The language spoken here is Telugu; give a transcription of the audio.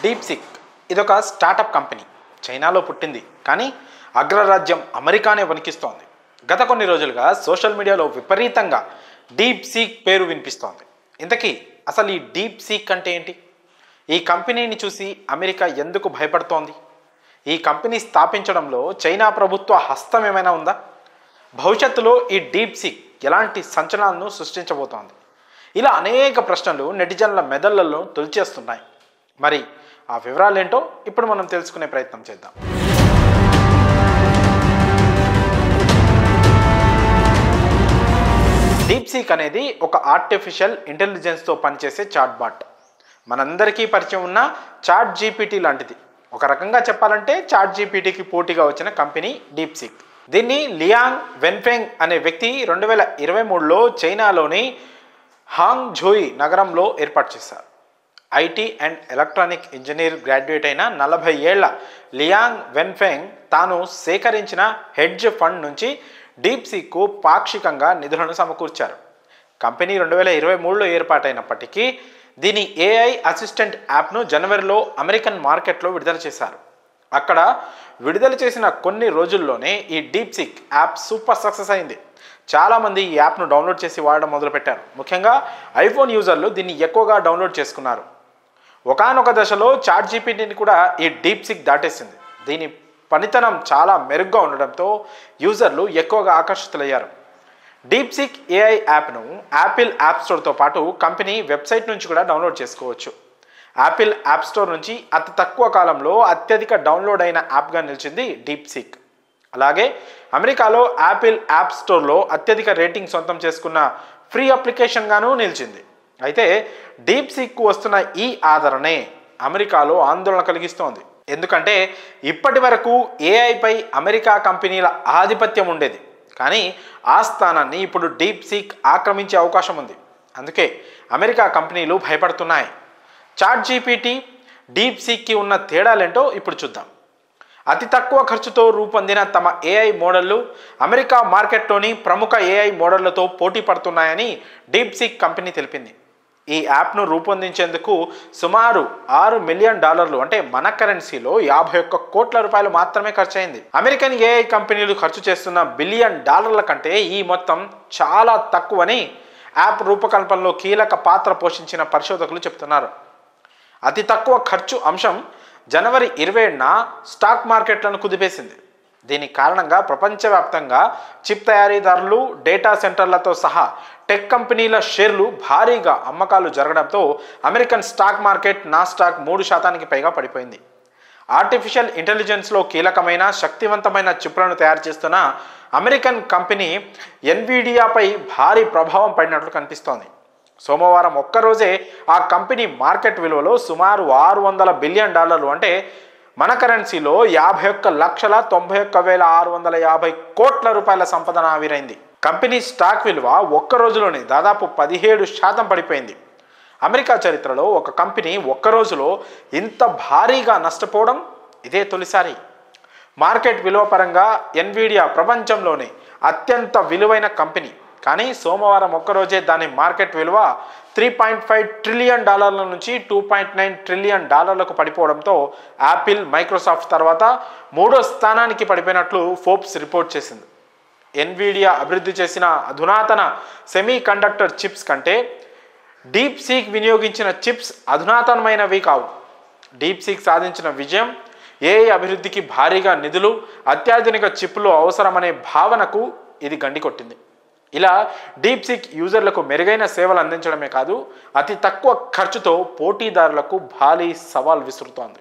డీప్సీక్ ఇదొక స్టార్టప్ కంపెనీ. చైనాలో పుట్టింది, కానీ అగ్రరాజ్యం అమెరికానే వణికిస్తోంది. గత కొన్ని రోజులుగా సోషల్ మీడియాలో విపరీతంగా డీప్సీక్ పేరు వినిపిస్తోంది. ఇంతకీ అసలు ఈ డీప్సీక్ అంటే ఏంటి? ఈ కంపెనీని చూసి అమెరికా ఎందుకు భయపడుతోంది? ఈ కంపెనీ స్థాపించడంలో చైనా ప్రభుత్వ హస్తం ఏమైనా ఉందా? భవిష్యత్తులో ఈ డీప్సీక్ ఎలాంటి సంచలనాలను సృష్టించబోతోంది? ఇలా అనేక ప్రశ్నలు నెటిజన్ల మెదళ్లలో తొలిచేస్తున్నాయి. మరి ఆ వివరాలు ఏంటో ఇప్పుడు మనం తెలుసుకునే ప్రయత్నం చేద్దాం. డీప్సీక్ అనేది ఒక ఆర్టిఫిషియల్ ఇంటెలిజెన్స్తో పనిచేసే చాట్బాట్. మనందరికీ పరిచయం ఉన్న చాట్ జీపీటీ లాంటిది. ఒక రకంగా చెప్పాలంటే చాట్ జీపీటీకి పోటీగా వచ్చిన కంపెనీ డీప్సీక్. దీన్ని లియాంగ్ వెన్ఫెంగ్ అనే వ్యక్తి 2023లో చైనాలోని హాంగ్ఝోయ్ నగరంలో ఏర్పాటు చేశారు. IT and electronic engineer graduate అయిన 40 ఏళ్ల లియాంగ్ వెన్ఫెంగ్ తాను సేకరించిన హెడ్జ్ ఫండ్ నుంచి డీప్సీక్కు పాక్షికంగా నిధులను సమకూర్చారు. కంపెనీ 2023లో ఏర్పాటైనప్పటికీ దీని ఏఐ అసిస్టెంట్ యాప్ను జనవరిలో అమెరికన్ మార్కెట్లో విడుదల చేశారు. అక్కడ విడుదల చేసిన కొన్ని రోజుల్లోనే ఈ డీప్సీక్ యాప్ సూపర్ సక్సెస్ అయింది. చాలామంది ఈ యాప్ను డౌన్లోడ్ చేసి వాడడం మొదలుపెట్టారు. ముఖ్యంగా ఐఫోన్ యూజర్లు దీన్ని ఎక్కువగా డౌన్లోడ్ చేసుకున్నారు. ఒకానొక దశలో చాట్ జీపీటీని కూడా ఈ డీప్సీక్ దాటేసింది. దీని పనితనం చాలా మెరుగ్గా ఉండడంతో యూజర్లు ఎక్కువగా ఆకర్షితులయ్యారు. డీప్సీక్ ఏఐ యాప్ను యాపిల్ యాప్ స్టోర్తో పాటు కంపెనీ వెబ్సైట్ నుంచి కూడా డౌన్లోడ్ చేసుకోవచ్చు. యాపిల్ యాప్ స్టోర్ నుంచి అతి తక్కువ కాలంలో అత్యధిక డౌన్లోడ్ అయిన యాప్గా నిలిచింది డీప్సీక్. అలాగే అమెరికాలో యాపిల్ యాప్ స్టోర్లో అత్యధిక రేటింగ్ సొంతం చేసుకున్న ఫ్రీ అప్లికేషన్గాను నిలిచింది. అయితే డీప్సీక్కు వస్తున్న ఈ ఆదరణే అమెరికాలో ఆందోళన కలిగిస్తోంది. ఎందుకంటే ఇప్పటి వరకు ఏఐపై అమెరికా కంపెనీల ఆధిపత్యం ఉండేది, కానీ ఆ స్థానాన్ని ఇప్పుడు డీప్సీక్ ఆక్రమించే అవకాశం ఉంది. అందుకే అమెరికా కంపెనీలు భయపడుతున్నాయి. చాట్ జీపీటీ డీప్సీక్కి ఉన్న తేడాలేంటో ఇప్పుడు చూద్దాం. అతి తక్కువ ఖర్చుతో రూపొందిన తమ ఏఐ మోడళ్లు అమెరికా మార్కెట్లోని ప్రముఖ ఏఐ మోడళ్లతో పోటీ పడుతున్నాయని డీప్సీక్ కంపెనీ తెలిపింది. ఈ యాప్ను రూపొందించేందుకు సుమారు $6 మిలియన్ అంటే మన కరెన్సీలో 51 కోట్ల రూపాయలు మాత్రమే ఖర్చయింది. అమెరికన్ ఏఐ కంపెనీలు ఖర్చు చేస్తున్న $1 బిలియన్ కంటే ఈ మొత్తం చాలా తక్కువని యాప్ రూపకల్పనలో కీలక పాత్ర పోషించిన పరిశోధకులు చెప్తున్నారు. అతి తక్కువ ఖర్చు అంశం జనవరి 27న స్టాక్ మార్కెట్లను కుదిపేసింది. దీనికి కారణంగా ప్రపంచవ్యాప్తంగా చిప్ తయారీదారులు, డేటా సెంటర్లతో సహా టెక్ కంపెనీల షేర్లు భారీగా అమ్మకాలు జరగడంతో అమెరికన్ స్టాక్ మార్కెట్ నాస్డాక్ 3% పైగా పడిపోయింది. ఆర్టిఫిషియల్ ఇంటెలిజెన్స్లో కీలకమైన శక్తివంతమైన చిప్లను తయారు చేస్తున్న అమెరికన్ కంపెనీ ఎన్విడియాపై భారీ ప్రభావం పడినట్లు కనిపిస్తోంది. సోమవారం ఒక్కరోజే ఆ కంపెనీ మార్కెట్ విలువలో సుమారు $600 బిలియన్ అంటే మన కరెన్సీలో 51,91,650 కోట్ల రూపాయల సంపదన ఆవిరైంది. కంపెనీ స్టాక్ విలువ ఒక్క రోజులోనే దాదాపు 17% పడిపోయింది. అమెరికా చరిత్రలో ఒక కంపెనీ ఒక్క రోజులో ఇంత భారీగా నష్టపోవడం ఇదే తొలిసారి. మార్కెట్ విలువ పరంగా ఎన్విడియా ప్రపంచంలోనే అత్యంత విలువైన కంపెనీ, కానీ సోమవారం ఒక్కరోజే దాని మార్కెట్ విలువ $3.5 ట్రిలియన్ నుంచి $2.9 ట్రిలియన్ పడిపోవడంతో యాపిల్, మైక్రోసాఫ్ట్ తర్వాత 3వ స్థానానికి పడిపోయినట్లు ఫోర్బ్స్ రిపోర్ట్ చేసింది. ఎన్విడియా అభివృద్ధి చేసిన అధునాతన సెమీ కండక్టర్ చిప్స్ కంటే డీప్సీక్ వినియోగించిన చిప్స్ అధునాతనమైనవి కావు. డీప్సీక్ సాధించిన విజయం ఏఐ అభివృద్ధికి భారీగా నిధులు, అత్యాధునిక చిప్లు అవసరమనే భావనకు ఇది గండికొట్టింది. ఇలా డీప్సీక్ యూజర్లకు మెరుగైన సేవలు అందించడమే కాదు, అతి తక్కువ ఖర్చుతో పోటీదారులకు భారీ సవాల్ విసురుతోంది.